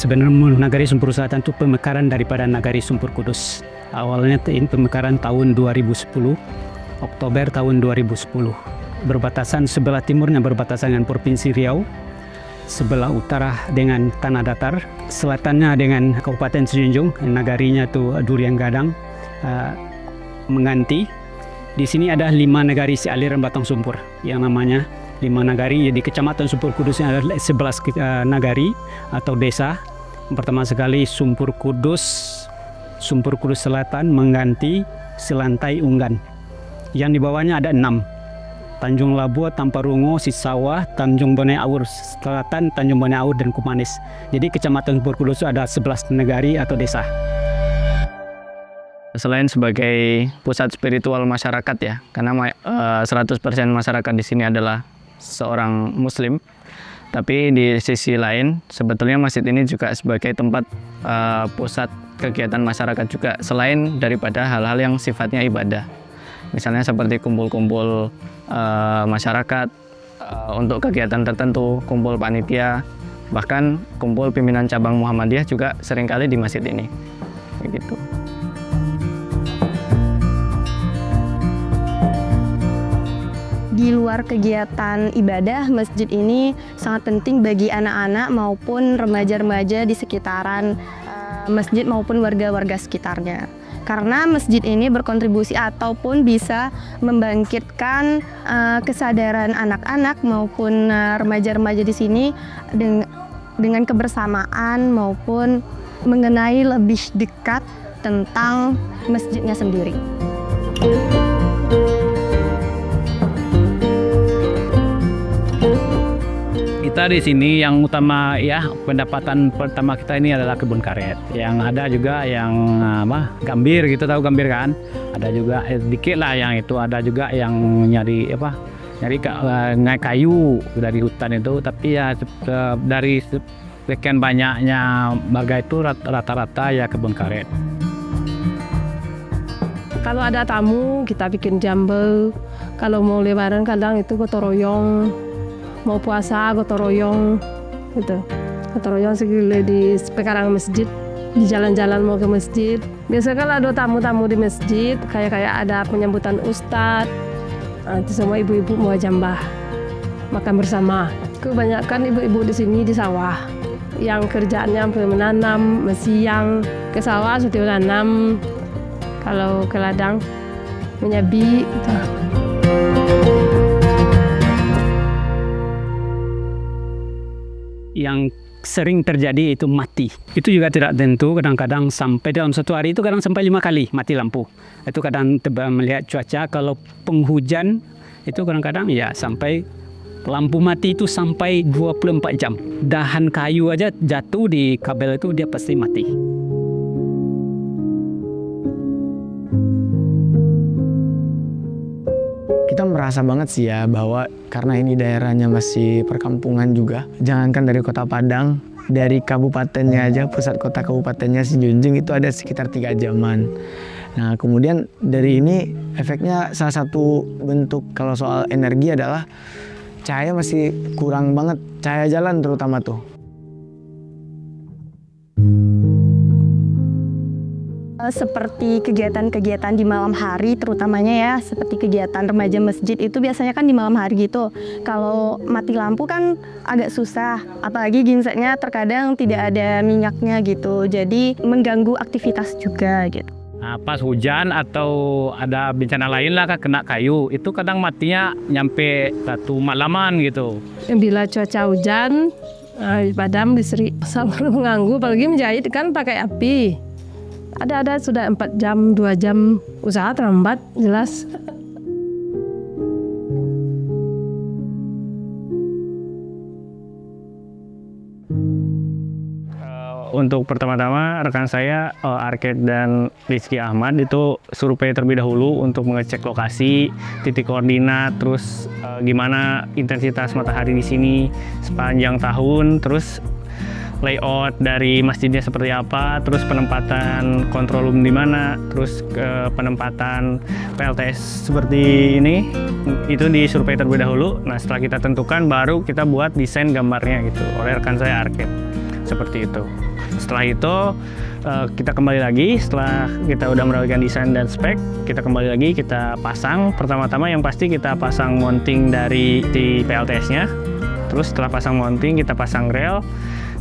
Sebenarnya Nagari Sumpur Selatan itu pemekaran daripada Nagari Sumpur Kudus. Awalnya ini pemekaran tahun 2010, Oktober tahun 2010. Berbatasan sebelah timurnya berbatasan dengan Provinsi Riau, sebelah utara dengan Tanah Datar, selatannya dengan Kabupaten Sejunjung, nagarinya itu Durian Gadang, Menganti. Di sini ada 5 nagari aliran batang sumpur yang namanya 5 nagari. Di Kecamatan Sumpur Kudusnya ada 11 nagari atau desa. Pertama sekali Sumpur Kudus Selatan, Menganti, Selantai, Unggan. Yang di bawahnya ada 6. Tanjung Labuh, Tamparungo, Sisawah, Tanjung Bone Aur Selatan, Tanjung Bone Aur, dan Kumanis. Jadi Kecamatan Sumpur Kudus ada 11 nagari atau desa. Selain sebagai pusat spiritual masyarakat ya, karena 100% masyarakat di sini adalah seorang Muslim, tapi di sisi lain sebetulnya masjid ini juga sebagai tempat pusat kegiatan masyarakat juga, selain daripada hal-hal yang sifatnya ibadah. Misalnya seperti kumpul-kumpul masyarakat untuk kegiatan tertentu, kumpul panitia, bahkan kumpul pimpinan cabang Muhammadiyah juga seringkali di masjid ini. Begitu. Di luar kegiatan ibadah, masjid ini sangat penting bagi anak-anak maupun remaja-remaja di sekitaran masjid maupun warga-warga sekitarnya. Karena masjid ini berkontribusi ataupun bisa membangkitkan kesadaran anak-anak maupun remaja-remaja di sini dengan kebersamaan maupun mengenai lebih dekat tentang masjidnya sendiri. Kita di sini yang utama ya, pendapatan pertama kita ini adalah kebun karet. Yang ada juga yang gambir gitu, tahu gambir kan? Ada juga sedikit lah yang itu, ada juga yang nyari naik kayu dari hutan itu, tapi ya dari sekian banyaknya marga itu rata-rata ya kebun karet. Kalau ada tamu kita bikin jambel, kalau mau lebaran kadang itu gotong royong. Mau puasa gotong royong gitu. Gotong royong segala di sekarang masjid, di jalan-jalan mau ke masjid. Biasanya kalau ada tamu-tamu di masjid, kayak ada penyambutan ustadz, itu semua ibu-ibu mau jambah, makan bersama. Kebanyakan ibu-ibu di sini di sawah, yang kerjaannya menanam, siang ke sawah sudah menanam, kalau ke ladang menyabi gitu. Yang sering terjadi itu mati. Itu juga tidak tentu, kadang-kadang sampai dalam satu hari itu kadang sampai 5 kali mati lampu. Itu kadang melihat cuaca, kalau penghujan itu kadang-kadang ya sampai lampu mati itu sampai 24 jam. Dahan kayu aja jatuh di kabel itu dia pasti mati. Kita merasa banget sih ya bahwa karena ini daerahnya masih perkampungan juga. Jangankan dari Kota Padang, dari kabupatennya aja, pusat kota kabupatennya Sejunjung itu ada sekitar 3 jaman. Nah kemudian dari ini efeknya salah satu bentuk kalau soal energi adalah cahaya masih kurang banget, cahaya jalan terutama tuh. Seperti kegiatan-kegiatan di malam hari terutamanya ya, seperti kegiatan remaja masjid itu biasanya kan di malam hari gitu. Kalau mati lampu kan agak susah, apalagi gensetnya terkadang tidak ada minyaknya gitu, jadi mengganggu aktivitas juga gitu. Nah, pas hujan atau ada bencana lain lah kena kayu, itu kadang matinya nyampe 1 malaman gitu. Bila cuaca hujan, padam listrik sangat mengganggu, apalagi menjahit kan pakai api. Ada sudah 4 jam, 2 jam, usaha terlambat jelas. Untuk pertama-tama rekan saya Arked dan Rizky Ahmad itu survei terlebih dahulu untuk mengecek lokasi, titik koordinat, terus gimana intensitas matahari di sini sepanjang tahun, terus layout dari masjidnya seperti apa, terus penempatan control room di mana, terus penempatan PLTS seperti ini, itu disurvei terlebih dahulu. Nah setelah kita tentukan baru kita buat desain gambarnya gitu oleh rekan saya Arked, seperti itu. Setelah itu kita kembali lagi, setelah kita udah merapikan desain dan spek, kita kembali lagi kita pasang. Pertama-tama yang pasti kita pasang mounting dari di PLTS-nya. Terus setelah pasang mounting kita pasang rel.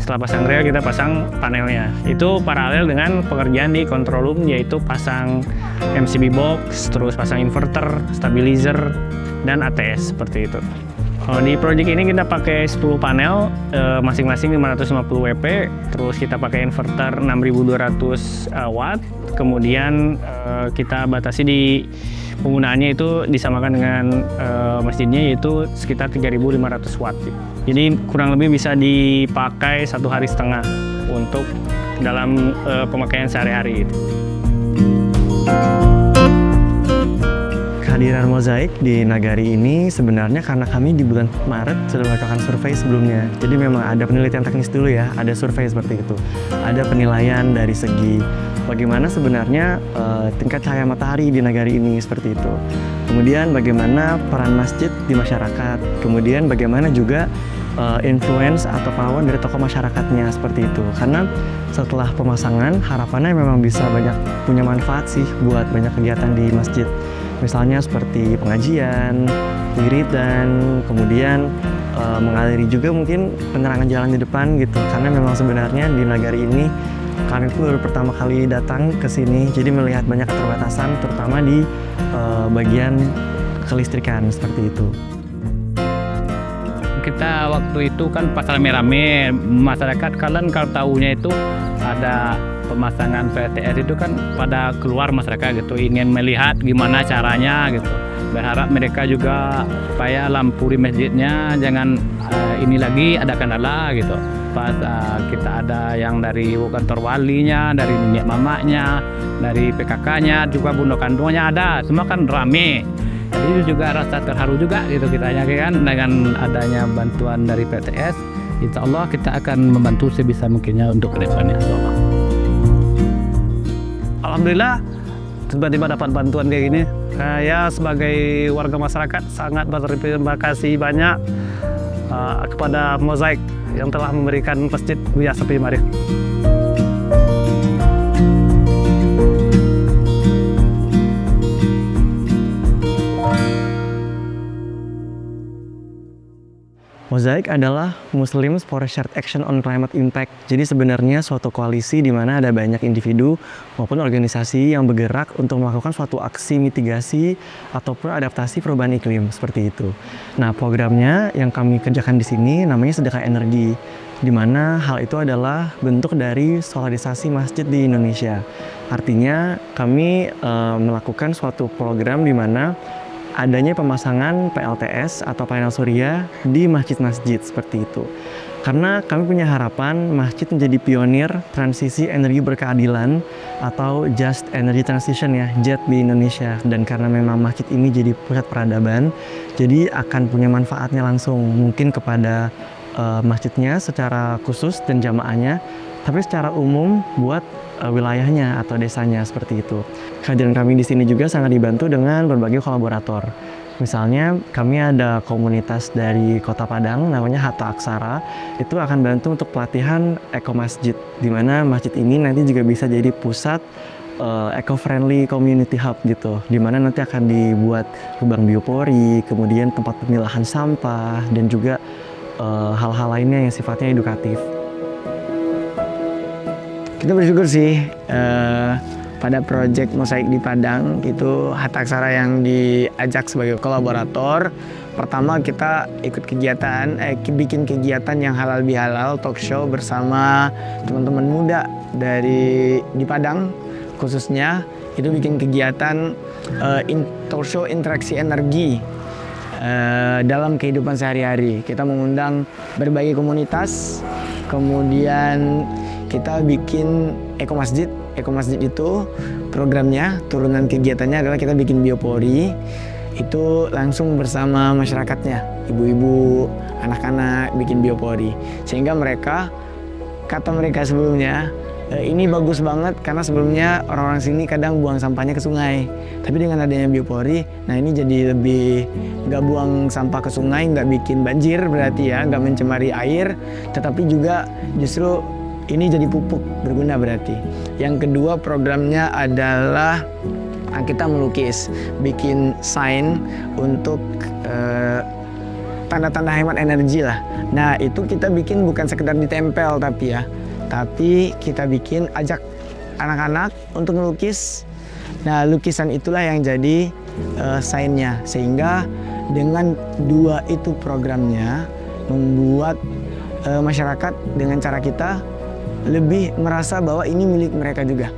Setelah pasang rel kita pasang panelnya. Itu paralel dengan pekerjaan di control room, yaitu pasang MCB box, terus pasang inverter, stabilizer, dan ATS seperti itu. Di project ini kita pakai 10 panel, masing-masing 550 WP, terus kita pakai inverter 6200 watt, kemudian kita batasi di penggunaannya itu disamakan dengan masjidnya, yaitu sekitar 3500 watt. Jadi kurang lebih bisa dipakai 1,5 hari untuk dalam pemakaian sehari-hari. Kehadiran Mozaik di Nagari ini sebenarnya karena kami di bulan Maret sudah melakukan survei sebelumnya. Jadi memang ada penelitian teknis dulu ya, ada survei seperti itu. Ada penilaian dari segi bagaimana sebenarnya tingkat cahaya matahari di Nagari ini seperti itu. Kemudian bagaimana peran masjid di masyarakat. Kemudian bagaimana juga influence atau power dari tokoh masyarakatnya seperti itu. Karena setelah pemasangan harapannya memang bisa banyak punya manfaat sih buat banyak kegiatan di masjid. Misalnya seperti pengajian, wiridan, kemudian mengaliri juga mungkin penerangan jalan di depan gitu. Karena memang sebenarnya di Nagari ini kami itu baru pertama kali datang ke sini, jadi melihat banyak keterbatasan terutama di bagian kelistrikan seperti itu. Kita waktu itu kan pas rame-rame masyarakat, kalian kalau tahunya itu ada pemasangan PLTS itu kan pada keluar masyarakat gitu, ingin melihat gimana caranya gitu. Berharap mereka juga supaya lampu di masjidnya jangan ini lagi ada kendala gitu. Pas kita ada yang dari kantor walinya, dari nenek mamanya, dari PKK-nya, juga bunda kandungnya ada, semua kan rame. Jadi itu juga rasa terharu juga gitu kitanya kan, dengan adanya bantuan dari PLTS. Insya Allah kita akan membantu sebisa mungkinnya untuk kedepannya. Alhamdulillah tiba-tiba dapat bantuan kayak gini. Saya sebagai warga masyarakat sangat berterima kasih banyak kepada Mozaik yang telah memberikan masjid Buya Sepi Mari. Mozaik adalah Muslims for Shared Action on Climate Impact. Jadi sebenarnya suatu koalisi di mana ada banyak individu maupun organisasi yang bergerak untuk melakukan suatu aksi mitigasi ataupun adaptasi perubahan iklim seperti itu. Nah, programnya yang kami kerjakan di sini namanya Sedekah Energi, di mana hal itu adalah bentuk dari solarisasi masjid di Indonesia. Artinya kami melakukan suatu program di mana adanya pemasangan PLTS atau panel surya di masjid-masjid seperti itu. Karena kami punya harapan masjid menjadi pionir transisi energi berkeadilan atau Just Energy Transition ya, JET di Indonesia. Dan karena memang masjid ini jadi pusat peradaban, jadi akan punya manfaatnya langsung mungkin kepada masjidnya secara khusus dan jamaahnya, tapi secara umum buat wilayahnya atau desanya seperti itu. Kehadiran kami di sini juga sangat dibantu dengan berbagai kolaborator. Misalnya kami ada komunitas dari Kota Padang namanya Hatta Aksara, itu akan bantu untuk pelatihan Eco Masjid, di mana masjid ini nanti juga bisa jadi pusat eco-friendly community hub gitu, di mana nanti akan dibuat lubang biopori, kemudian tempat pemilahan sampah, dan juga hal-hal lainnya yang sifatnya edukatif. Kita bersyukur sih pada proyek Mozaik di Padang itu Hatta Aksara yang diajak sebagai kolaborator. Pertama kita ikut kegiatan, bikin kegiatan yang halal bihalal, talk show bersama teman-teman muda di Padang khususnya. Itu bikin kegiatan talk show interaksi energi dalam kehidupan sehari-hari. Kita mengundang berbagai komunitas, kemudian kita bikin Eco Masjid. Eco Masjid itu programnya, turunan kegiatannya adalah kita bikin biopori. Itu langsung bersama masyarakatnya, ibu-ibu, anak-anak bikin biopori. Sehingga kata mereka sebelumnya, ini bagus banget karena sebelumnya orang-orang sini kadang buang sampahnya ke sungai. Tapi dengan adanya biopori, nah ini jadi lebih nggak buang sampah ke sungai, nggak bikin banjir berarti ya, nggak mencemari air, tetapi juga justru ini jadi pupuk berguna berarti. Yang kedua programnya adalah kita melukis, bikin sign untuk tanda-tanda hemat energi lah. Nah itu kita bikin bukan sekedar ditempel tapi kita bikin ajak anak-anak untuk melukis. Nah lukisan itulah yang jadi sign-nya, sehingga dengan dua itu programnya membuat masyarakat dengan cara kita lebih merasa bahwa ini milik mereka juga.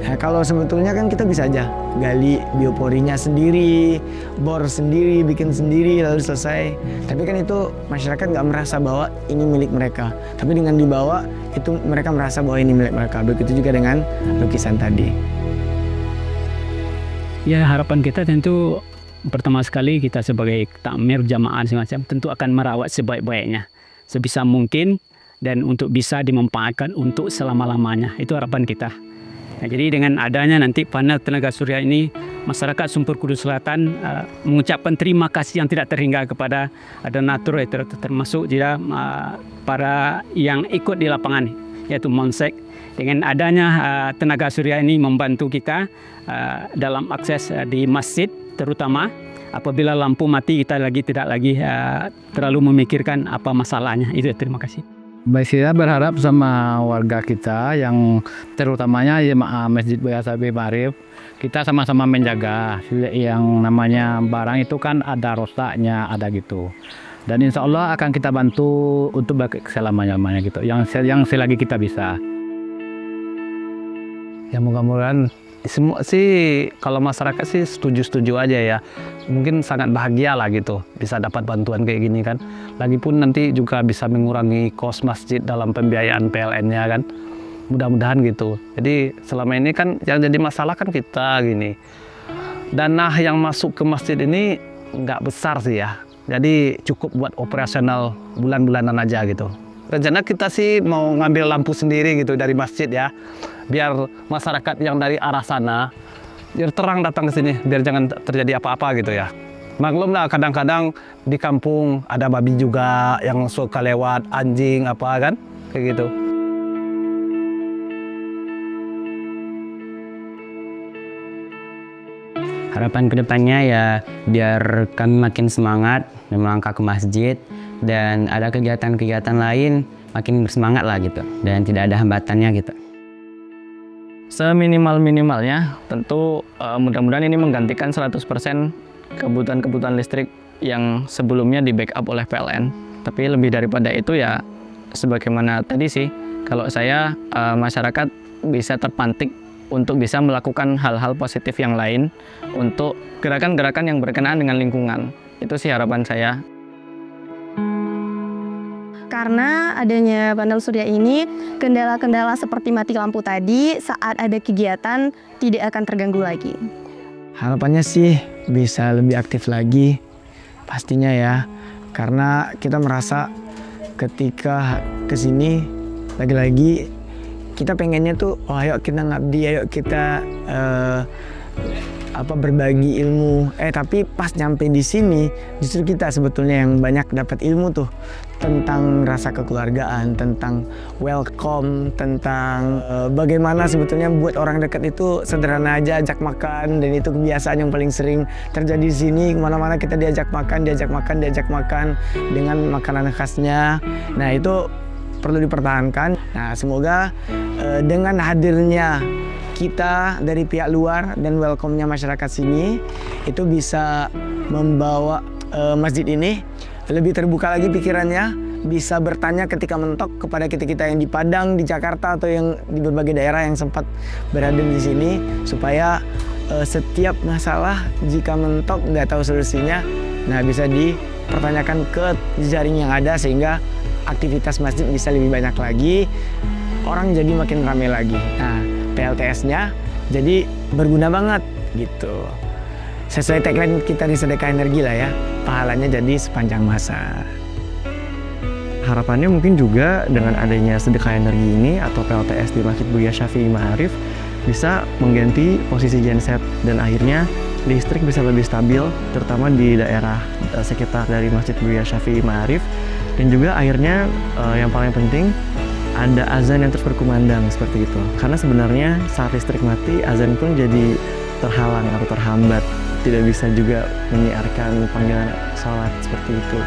Nah, kalau sebetulnya kan kita bisa aja gali bioporinya sendiri, bor sendiri, bikin sendiri lalu selesai. Tapi kan itu masyarakat nggak merasa bahwa ini milik mereka. Tapi dengan dibawa itu mereka merasa bahwa ini milik mereka. Begitu juga dengan lukisan tadi. Ya harapan kita tentu pertama sekali kita sebagai takmir jamaah semacam tentu akan merawat sebaik-baiknya sebisa mungkin dan untuk bisa dimanfaatkan untuk selama-lamanya. Itu harapan kita. Nah, jadi dengan adanya nanti panel tenaga surya ini, masyarakat Sumpur Kudus Selatan mengucapkan terima kasih yang tidak terhingga kepada donatur termasuk juga para yang ikut di lapangan, yaitu Monsek. Dengan adanya tenaga surya ini membantu kita dalam akses di masjid, terutama apabila lampu mati kita tidak lagi terlalu memikirkan apa masalahnya. Itu terima kasih. Baik, saya berharap sama warga kita yang terutamanya jemaah Masjid Buya Syafi'i Ma'arif, kita sama-sama menjaga yang namanya barang itu kan ada rosaknya, ada gitu. Dan insya Allah akan kita bantu untuk keselamatannya gitu, yang selagi kita bisa. Ya mudah-mudahan semua sih, kalau masyarakat sih setuju-setuju aja ya. Mungkin sangat bahagia lah gitu bisa dapat bantuan kayak gini kan. Lagipun nanti juga bisa mengurangi kos masjid dalam pembiayaan PLN-nya kan. Mudah-mudahan gitu. Jadi selama ini kan yang jadi masalah kan kita gini. Dana yang masuk ke masjid ini nggak besar sih ya. Jadi cukup buat operasional bulan-bulanan aja gitu. Rencana kita sih mau ngambil lampu sendiri gitu dari masjid ya. Biar masyarakat yang dari arah sana biar terang datang ke sini, biar jangan terjadi apa-apa gitu ya. Maklum lah kadang-kadang di kampung ada babi juga yang suka lewat, anjing apa kan, kayak gitu. Harapan kedepannya ya biar kami makin semangat melangkah ke masjid dan ada kegiatan-kegiatan lain makin bersemangat lah gitu dan tidak ada hambatannya gitu. Seminimal-minimalnya tentu mudah-mudahan ini menggantikan 100% kebutuhan listrik yang sebelumnya di backup oleh PLN. Tapi lebih daripada itu ya sebagaimana tadi sih, kalau saya masyarakat bisa terpantik untuk bisa melakukan hal-hal positif yang lain untuk gerakan-gerakan yang berkenaan dengan lingkungan. Itu sih harapan saya. Karena adanya panel surya ini, kendala-kendala seperti mati lampu tadi saat ada kegiatan tidak akan terganggu lagi. Harapannya sih bisa lebih aktif lagi, pastinya ya. Karena kita merasa ketika kesini, lagi-lagi kita pengennya tuh, oh ayo kita ngabdi, ayo kita berbagi ilmu. Tapi pas nyampe di sini, justru kita sebetulnya yang banyak dapat ilmu tuh tentang rasa kekeluargaan, tentang welcome, tentang bagaimana sebetulnya buat orang dekat itu sederhana aja ajak makan, dan itu kebiasaan yang paling sering terjadi di sini. Kemana-mana kita diajak makan dengan makanan khasnya. Nah itu perlu dipertahankan. Nah semoga dengan hadirnya kita dari pihak luar dan welcome-nya masyarakat sini itu bisa membawa masjid ini lebih terbuka lagi pikirannya, bisa bertanya ketika mentok kepada kita-kita yang di Padang, di Jakarta atau yang di berbagai daerah yang sempat berada di sini, supaya setiap masalah jika mentok nggak tahu solusinya, nah bisa dipertanyakan ke jaring yang ada sehingga aktivitas masjid bisa lebih banyak lagi, orang jadi makin ramai lagi. Nah PLTS-nya jadi berguna banget gitu. Sesuai tagline kita di Sedekah Energi lah ya, pahalanya jadi sepanjang masa. Harapannya mungkin juga dengan adanya Sedekah Energi ini atau PLTS di Masjid Buya Syafi'i Ma'arif bisa mengganti posisi genset dan akhirnya listrik bisa lebih stabil, terutama di daerah sekitar dari Masjid Buya Syafi'i Ma'arif. Dan juga akhirnya yang paling penting ada azan yang terus berkumandang seperti itu. Karena sebenarnya saat listrik mati, azan pun jadi terhalang atau terhambat. Tidak bisa juga menyiarkan panggilan sholat seperti itu.